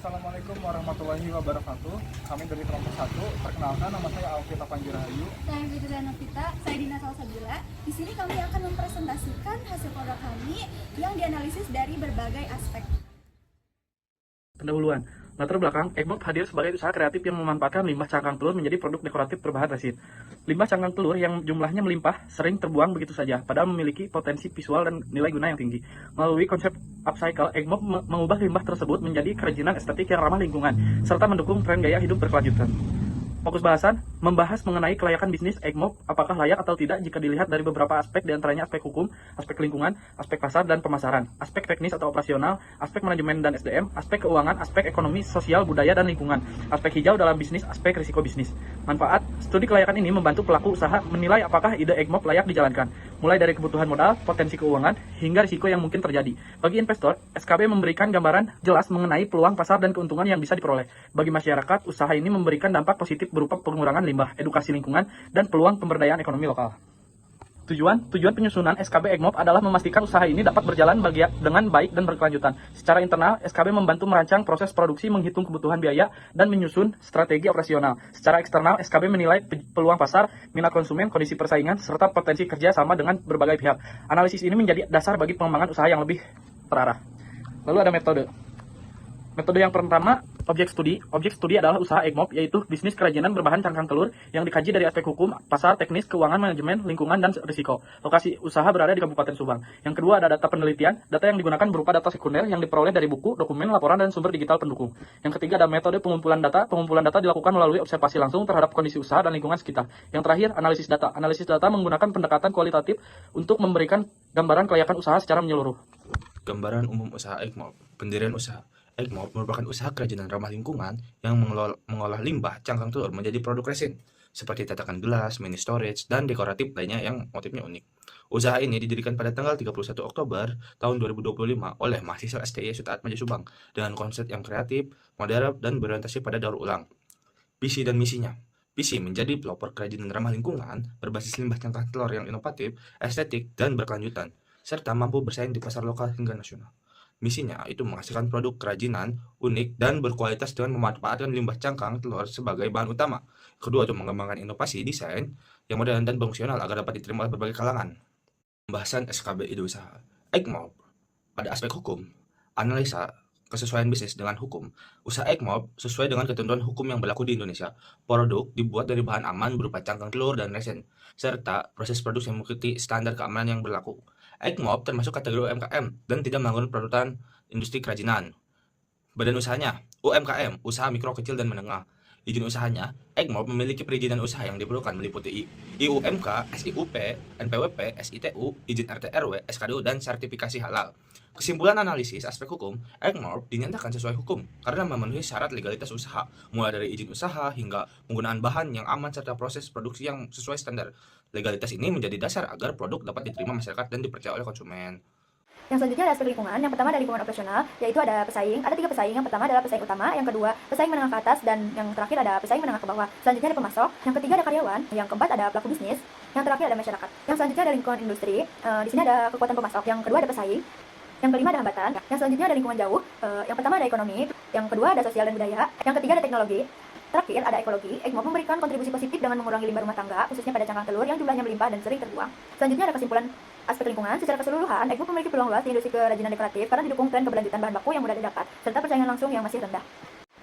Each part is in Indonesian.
Assalamualaikum warahmatullahi wabarakatuh. Kami dari kelompok 1. Perkenalkan, nama saya Alvita Panjirahayu. Saya Fitri Novita, saya Dina Salsabila. Di sini kami akan mempresentasikan hasil produk kami yang dianalisis dari berbagai aspek. Pendahuluan. Latar belakang, Eggmop hadir sebagai usaha kreatif yang memanfaatkan limbah cangkang telur menjadi produk dekoratif berbahan resin. Limbah cangkang telur yang jumlahnya melimpah sering terbuang begitu saja, padahal memiliki potensi visual dan nilai guna yang tinggi. Melalui konsep upcycle, Eggmop mengubah limbah tersebut menjadi kerajinan estetik yang ramah lingkungan, serta mendukung tren gaya hidup berkelanjutan. Fokus bahasan membahas mengenai kelayakan bisnis Eggmop, apakah layak atau tidak jika dilihat dari beberapa aspek, diantaranya aspek hukum, aspek lingkungan, aspek pasar dan pemasaran, aspek teknis atau operasional, aspek manajemen dan SDM, aspek keuangan, aspek ekonomi, sosial, budaya, dan lingkungan, aspek hijau dalam bisnis, aspek risiko bisnis. Manfaat, studi kelayakan ini membantu pelaku usaha menilai apakah ide Eggmop layak dijalankan, mulai dari kebutuhan modal, potensi keuangan, hingga risiko yang mungkin terjadi. Bagi investor, SKB memberikan gambaran jelas mengenai peluang pasar dan keuntungan yang bisa diperoleh. Bagi masyarakat, usaha ini memberikan dampak positif berupa pengurangan limbah, edukasi lingkungan, dan peluang pemberdayaan ekonomi lokal. Tujuan penyusunan SKB Eggmop adalah memastikan usaha ini dapat berjalan dengan baik dan berkelanjutan. Secara internal, SKB membantu merancang proses produksi, menghitung kebutuhan biaya, dan menyusun strategi operasional. Secara eksternal, SKB menilai peluang pasar, minat konsumen, kondisi persaingan, serta potensi kerja sama dengan berbagai pihak. Analisis ini menjadi dasar bagi pengembangan usaha yang lebih terarah. Lalu ada metode. Metode yang pertama, objek studi. Objek studi adalah usaha Eggmop, yaitu bisnis kerajinan berbahan cangkang telur yang dikaji dari aspek hukum, pasar, teknis, keuangan, manajemen, lingkungan, dan risiko. Lokasi usaha berada di Kabupaten Subang. Yang kedua ada data penelitian. Data yang digunakan berupa data sekunder yang diperoleh dari buku, dokumen, laporan, dan sumber digital pendukung. Yang ketiga ada metode pengumpulan data. Pengumpulan data dilakukan melalui observasi langsung terhadap kondisi usaha dan lingkungan sekitar. Yang terakhir, analisis data. Analisis data menggunakan pendekatan kualitatif untuk memberikan gambaran kelayakan usaha secara menyeluruh. Gambaran umum usaha Eggmop. Pendirian usaha Eggmop merupakan usaha kerajinan ramah lingkungan yang mengolah limbah cangkang telur menjadi produk resin, seperti tatakan gelas, mini storage, dan dekoratif lainnya yang motifnya unik. Usaha ini didirikan pada tanggal 31 Oktober tahun 2025 oleh mahasiswa STI Suta Atmaja Subang dengan konsep yang kreatif, modern, dan berorientasi pada daur ulang. Visi dan misinya. Visi menjadi pelopor kerajinan ramah lingkungan berbasis limbah cangkang telur yang inovatif, estetik, dan berkelanjutan, serta mampu bersaing di pasar lokal hingga nasional. Misinya itu menghasilkan produk kerajinan unik dan berkualitas dengan memanfaatkan limbah cangkang telur sebagai bahan utama. Kedua, itu mengembangkan inovasi desain yang modern dan fungsional agar dapat diterima oleh berbagai kalangan. Pembahasan SKB ide usaha Eggmop. Pada aspek hukum, analisa kesesuaian bisnis dengan hukum. Usaha Eggmop sesuai dengan ketentuan hukum yang berlaku di Indonesia. Produk dibuat dari bahan aman berupa cangkang telur dan resin, serta proses produksi yang mengikuti standar keamanan yang berlaku. Eggmop termasuk kategori UMKM dan tidak melakukan perebutan industri kerajinan. Badan usahanya, UMKM, usaha mikro, kecil, dan menengah. Izin usahanya, Eggmop memiliki perizinan usaha yang diperlukan meliputi IUMK, SIUP, NPWP, SITU, izin RT/RW, SKDU, dan sertifikasi halal. Kesimpulan analisis aspek hukum, Eggmop dinyatakan sesuai hukum karena memenuhi syarat legalitas usaha, mulai dari izin usaha hingga penggunaan bahan yang aman serta proses produksi yang sesuai standar. Legalitas ini menjadi dasar agar produk dapat diterima masyarakat dan dipercaya oleh konsumen. Yang selanjutnya ada aspek lingkungan. Yang pertama ada lingkungan operasional, yaitu ada pesaing. Ada 3 pesaing. Yang pertama adalah pesaing utama, yang kedua pesaing menengah ke atas, dan yang terakhir ada pesaing menengah ke bawah. Selanjutnya ada pemasok, yang ketiga ada karyawan, yang keempat ada pelaku bisnis, yang terakhir ada masyarakat. Yang selanjutnya ada lingkungan industri. Di sini ada kekuatan pemasok. Yang kedua ada pesaing. Yang kelima ada hambatan. Yang selanjutnya ada lingkungan jauh. Yang pertama ada ekonomi, yang kedua ada sosial dan budaya, yang ketiga ada teknologi. Terakhir ada ekologi. Eggmop memberikan kontribusi positif dengan mengurangi limbah rumah tangga, khususnya pada cangkang telur yang jumlahnya melimpah dan sering terbuang. Selanjutnya ada kesimpulan aspek lingkungan. Secara keseluruhan, Eggmop memiliki peluang luas di industri kerajinan dekoratif karena didukung tren keberlanjutan bahan baku yang mudah didapat, serta persaingan langsung yang masih rendah.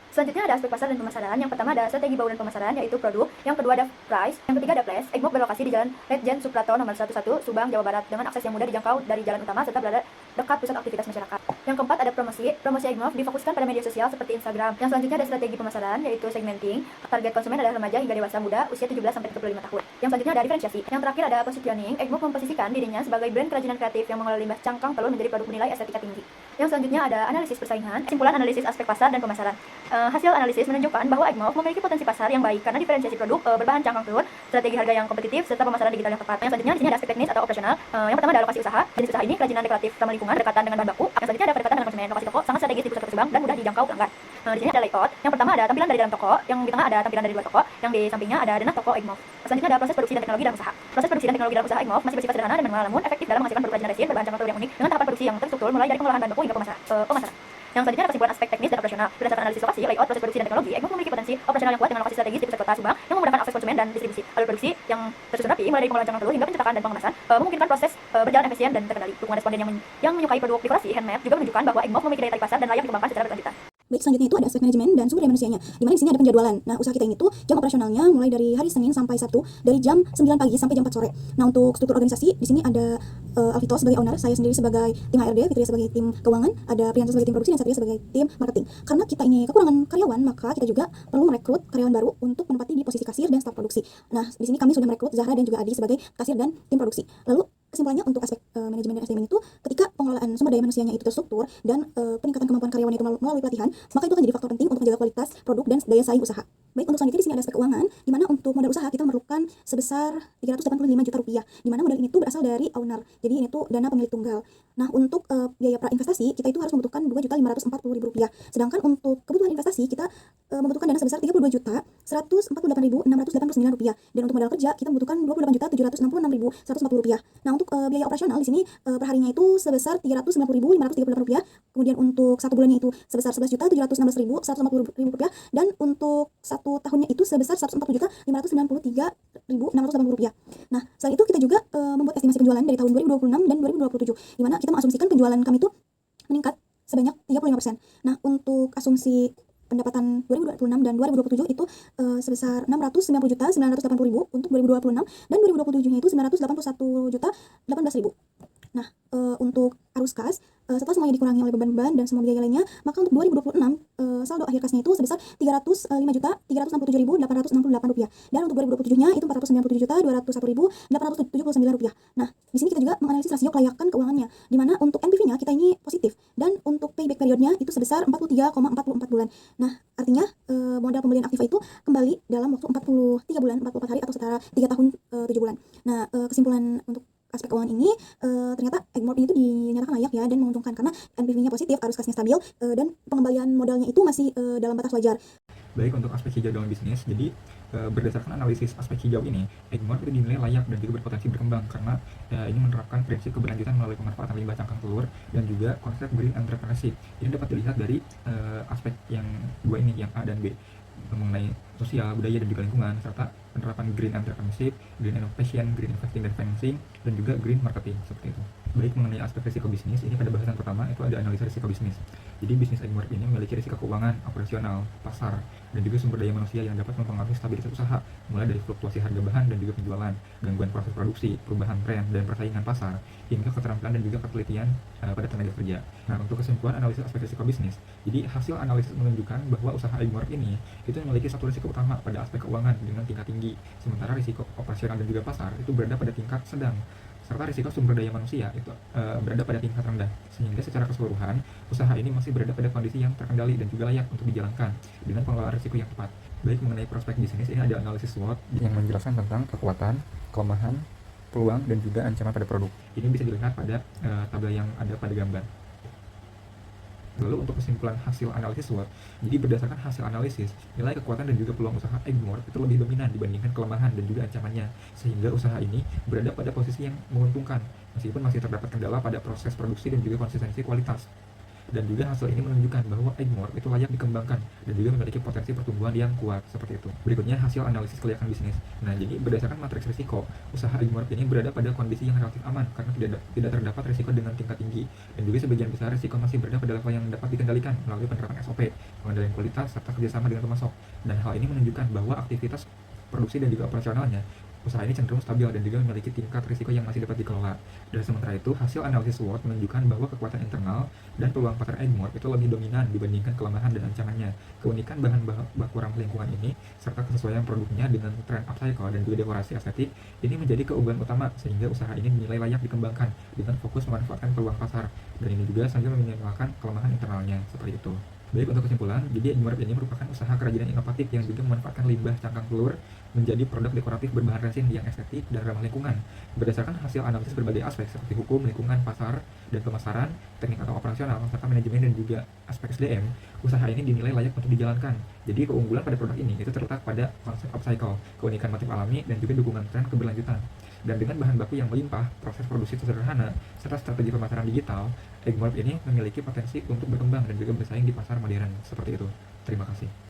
Selanjutnya ada aspek pasar dan pemasaran. Yang pertama ada strategi bau dan pemasaran, yaitu produk. Yang kedua ada price. Yang ketiga ada place. Eggmop berlokasi di Jalan Letjen Suprapto nomor 11, Subang, Jawa Barat, dengan akses yang mudah dijangkau dari jalan utama serta berada dekat pusat aktivitas masyarakat. Yang keempat ada promosi. Promosi Eggmop difokuskan pada media sosial seperti Instagram. Yang selanjutnya ada strategi pemasaran, yaitu segmenting. Target konsumen adalah remaja hingga dewasa muda usia 17 sampai 35 tahun. Yang selanjutnya ada diferensiasi. Yang terakhir ada positioning. Eggmop memposisikan dirinya sebagai brand kerajinan kreatif yang mengolah limbah cangkang telur menjadi produk bernilai estetika tinggi. Yang selanjutnya ada analisis persaingan. Kesimpulan analisis aspek pasar dan pemasaran. Hasil analisis menunjukkan bahwa Eggmop memiliki potensi pasar yang baik karena diferensiasi produk berbahan cangkang telur, strategi harga yang kompetitif, serta pemasaran digital yang tepat. Yang selanjutnya di sini ada aspek teknis atau operasional. Yang pertama ada lokasi usaha. Jenis usaha ini kerajinan dekoratif ramah lingkungan, berdekatan dengan bahan baku. Yang selanjutnya ada kedekatan dengan konsumen. Lokasi toko sangat strategis di pusat kota Subang dan mudah dijangkau pelanggan. Di sini ada layout. Yang pertama ada tampilan dari dalam toko, yang di tengah ada tampilan dari luar toko, yang di sampingnya ada denah toko Eggmop. Selanjutnya ada proses produksi dan teknologi dalam usaha. Proses produksi dan teknologi dalam usaha Eggmop masih bersifat sederhana dan manual, namun efektif dalam menghasilkan produk kerajinan resin berbahan cangkang telur yang unik dengan tahapan produksi yang terstruktur mulai dari pengolahan bahan baku hingga pemasaran. Yang selanjutnya ada kesimpulan aspek teknis dan operasional. Berdasarkan analisis lokasi, layout, proses produksi, dan teknologi, Egmont memiliki potensi operasional yang kuat dengan lokasi strategis di pusat kota Subang yang memudahkan akses konsumen dan distribusi. Alur produksi yang tersusun rapi, mulai dari pengolahan cangkang telur hingga pencetakan dan pengemasan, memungkinkan proses berjalan efisien dan terkendali. Dukungan responden yang menyukai produk dekorasi handmade juga menunjukkan bahwa Egmont memiliki daya tarik pasar dan layak dikembangkan secara berkelanjutan. Baik, selanjutnya itu ada aspek manajemen dan sumber daya manusianya. Di mana di sini ada penjadwalan. Nah, usaha kita ini tuh jam operasionalnya mulai dari hari Senin sampai Sabtu dari jam 9 pagi sampai jam 4 sore. Nah, untuk struktur organisasi di sini ada Alvito sebagai owner, saya sendiri sebagai tim HRD, Fitria sebagai tim keuangan, ada Priyansa sebagai tim produksi dan Satria sebagai tim marketing. Karena kita ini kekurangan karyawan, maka kita juga perlu merekrut karyawan baru untuk menempati di posisi kasir dan staf produksi. Nah, di sini kami sudah merekrut Zahra dan juga Adi sebagai kasir dan tim produksi. Lalu kesimpulannya untuk aspek manajemen dan SDM itu ketika pengelolaan sumber daya manusianya itu terstruktur dan peningkatan kemampuan karyawan itu melalui pelatihan, maka itu akan jadi faktor penting untuk menjaga kualitas produk dan daya saing usaha. Baik, untuk selanjutnya di sini ada aspek keuangan, di mana untuk modal usaha kita memerlukan sebesar 385 juta rupiah, di mana modal ini tuh berasal dari owner. Jadi ini tuh dana pemilik tunggal. Nah, untuk biaya prainvestasi kita itu harus membutuhkan 2.540.000 rupiah. Sedangkan untuk kebutuhan investasi kita membutuhkan dana sebesar 32.148.689 rupiah. Dan untuk modal kerja kita membutuhkan 28.766.140 rupiah. Nah, untuk biaya operasional di sini perharinya itu sebesar 390.538 rupiah. Kemudian untuk satu bulannya itu sebesar 11.716.150 rupiah, dan untuk satu tahunnya itu sebesar 140.593.680 rupiah. Nah, selain itu kita juga membuat estimasi penjualan dari tahun 2026 dan 2027, di mana kita mengasumsikan penjualan kami itu meningkat sebanyak 35%. Nah, untuk asumsi pendapatan 2026 dan 2027 itu sebesar 690.980.000 untuk 2026, dan 2027-nya itu 981.018.000. Nah, untuk arus kas, setelah semuanya dikurangi oleh beban-beban dan semua biaya lainnya, maka untuk 2026 saldo akhir kasnya itu sebesar 305.367.868 rupiah, dan untuk 2027-nya itu 497.201.879 rupiah. Nah, di sini kita juga menganalisis rasio kelayakan keuangannya, di mana untuk NPV-nya kita ini positif, dan untuk payback periodnya itu sebesar 43,44 bulan. Nah, artinya modal pembelian aktiva itu kembali dalam waktu 43 bulan, 44 hari atau setara 3 tahun 7 bulan. Nah, kesimpulan untuk aspek keuangan ini ternyata Egmont ini itu dinyatakan layak ya dan menguntungkan karena NPV-nya positif, arus kasnya stabil, dan pengembalian modalnya itu masih dalam batas wajar. Baik, untuk aspek hijau dalam bisnis, jadi berdasarkan analisis aspek hijau ini, Egmont itu dinilai layak dan juga berpotensi berkembang karena ini menerapkan prinsip keberlanjutan melalui pemanfaatan limbah cangkang telur dan juga konsep green entrepreneurship. Ini dapat dilihat dari aspek yang dua ini, yang A dan B, mengenai sosial, budaya, dan juga lingkungan, serta penerapan green entrepreneurship, green innovation, green investing dan financing, dan juga green marketing, seperti itu. Baik, mengenai aspek risiko bisnis, ini pada bahasan pertama itu ada analisa risiko bisnis. Jadi bisnis Egmont ini memiliki risiko keuangan, operasional, pasar, dan juga sumber daya manusia yang dapat mempengaruhi stabilitas usaha, mulai dari fluktuasi harga bahan dan juga penjualan, gangguan proses produksi, perubahan tren dan persaingan pasar, hingga keterampilan dan juga ketelitian pada tenaga kerja. Nah, untuk kesimpulan analisis aspek risiko bisnis, jadi hasil analisis menunjukkan bahwa usaha Egmont ini itu memiliki satu risiko utama pada aspek keuangan dengan tingkat tinggi, sementara risiko operasional dan juga pasar itu berada pada tingkat sedang, serta risiko sumber daya manusia itu berada pada tingkat rendah, sehingga secara keseluruhan usaha ini masih berada pada kondisi yang terkendali dan juga layak untuk dijalankan dengan pengelolaan risiko yang tepat. Baik, mengenai prospek bisnis, ini ada analisis SWOT yang menjelaskan tentang kekuatan, kelemahan, peluang, dan juga ancaman pada produk. Ini bisa dilihat pada tabel yang ada pada gambar. Lalu untuk kesimpulan hasil analisis SWOT, jadi berdasarkan hasil analisis, nilai kekuatan dan juga peluang usaha Egmont itu lebih dominan dibandingkan kelemahan dan juga ancamannya, sehingga usaha ini berada pada posisi yang menguntungkan, meskipun masih terdapat kendala pada proses produksi dan juga konsistensi kualitas. Dan juga hasil ini menunjukkan bahwa Egmont itu layak dikembangkan dan juga memiliki potensi pertumbuhan yang kuat, seperti itu. Berikutnya hasil analisis kelayakan bisnis. Nah, jadi berdasarkan matriks risiko, usaha Egmont ini berada pada kondisi yang relatif aman karena tidak terdapat risiko dengan tingkat tinggi, dan juga sebagian besar risiko masih berada pada level yang dapat dikendalikan melalui penerapan SOP, pengendalian kualitas, serta kerjasama dengan pemasok. Dan hal ini menunjukkan bahwa aktivitas produksi dan juga operasionalnya usaha ini cenderung stabil dan juga memiliki tingkat risiko yang masih dapat dikelola. Dan sementara itu, hasil analisis SWOT menunjukkan bahwa kekuatan internal dan peluang pasar Egmont itu lebih dominan dibandingkan kelemahan dan ancamannya. Keunikan bahan baku ramah lingkungan ini, serta kesesuaian produknya dengan tren upcycle dan juga dekorasi estetik, ini menjadi keunggulan utama sehingga usaha ini dinilai layak dikembangkan dengan fokus memanfaatkan peluang pasar. Dan ini juga sambil meminimalkan kelemahan internalnya, seperti itu. Baik, untuk kesimpulan, jadi Egmont ini merupakan usaha kerajinan inovatif yang juga memanfaatkan limbah cangkang telur menjadi produk dekoratif berbahan resin yang estetik dan ramah lingkungan. Berdasarkan hasil analisis berbagai aspek seperti hukum, lingkungan, pasar, dan pemasaran, teknik atau operasional, serta manajemen dan juga aspek SDM, usaha ini dinilai layak untuk dijalankan. Jadi keunggulan pada produk ini itu terletak pada konsep upcycle, keunikan motif alami, dan juga dukungan tren keberlanjutan. Dan dengan bahan baku yang melimpah, proses produksi sederhana, serta strategi pemasaran digital, Eggmorp ini memiliki potensi untuk berkembang dan juga bersaing di pasar modern. Seperti itu. Terima kasih.